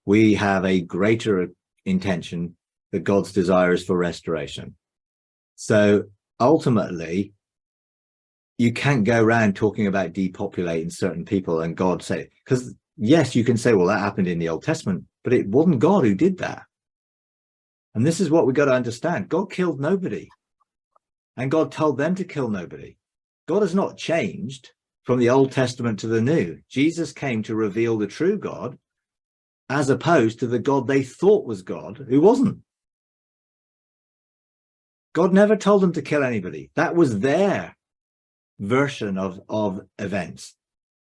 we have a greater intention that God's desire is for restoration. So ultimately, you can't go around talking about depopulating certain people and God say, because yes, you can say, well, that happened in the Old Testament, but it wasn't God who did that. And this is what we got to understand. God killed nobody. And God told them to kill nobody. God has not changed from the Old Testament to the New. Jesus came to reveal the true God, as opposed to the God they thought was God, who wasn't. God never told them to kill anybody. That was their version of events.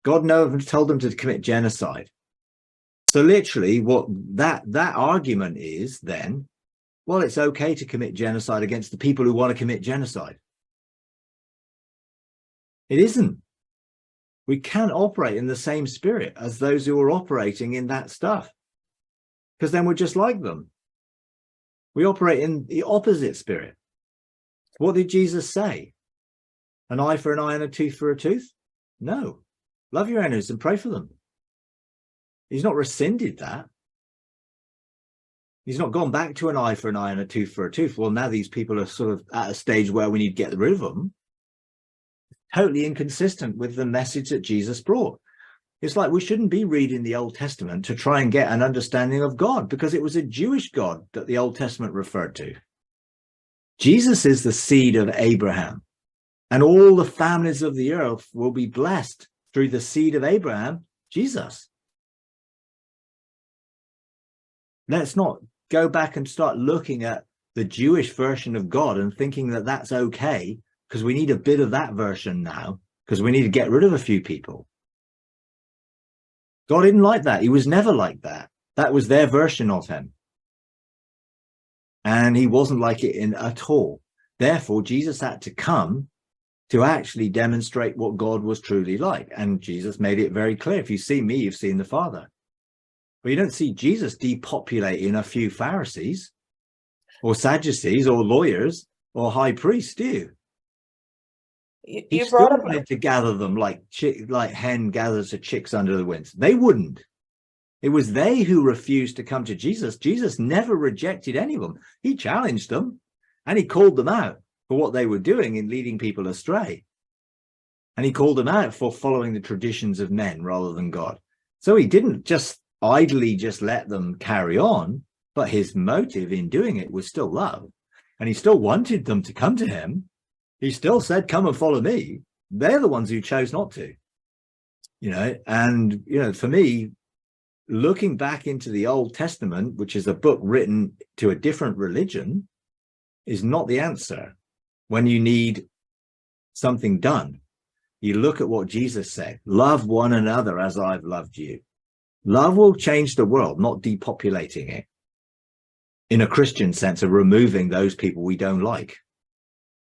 God never told them to commit genocide. So literally what that argument is then, well, it's okay to commit genocide against the people who want to commit genocide. It isn't. We can't operate in the same spirit as those who are operating in that stuff, because then we're just like them. We operate in the opposite spirit. What did Jesus say? An eye for an eye and a tooth for a tooth? No. Love your enemies and pray for them. He's not rescinded that. He's not gone back to an eye for an eye and a tooth for a tooth. Well, now these people are sort of at a stage where we need to get rid of them. Totally inconsistent with the message that Jesus brought. It's like we shouldn't be reading the Old Testament to try and get an understanding of God, because it was a Jewish God that the Old Testament referred to. Jesus is the seed of Abraham, and all the families of the earth will be blessed through the seed of Abraham, Jesus. Let's not go back and start looking at the Jewish version of God and thinking that that's okay, because we need a bit of that version now, because we need to get rid of a few people. God didn't like that. He was never like that. That was their version of him. And he wasn't like it at all. Therefore, Jesus had to come to actually demonstrate what God was truly like. And Jesus made it very clear. If you see me, you've seen the Father. But you don't see Jesus depopulating a few Pharisees or Sadducees or lawyers or high priests, do you? He still wanted to gather them like hen gathers her chicks under the winds. They wouldn't. It was they who refused to come to Jesus. Jesus never rejected any of them. He challenged them and he called them out for what they were doing in leading people astray. And he called them out for following the traditions of men rather than God. So he didn't just idly just let them carry on, but his motive in doing it was still love. And he still wanted them to come to him. He still said, come and follow me. They're the ones who chose not to, and, for me, looking back into the Old Testament, which is a book written to a different religion, is not the answer. When you need something done, you look at what Jesus said, love one another as I've loved you. Love will change the world, not depopulating it in a Christian sense of removing those people we don't like.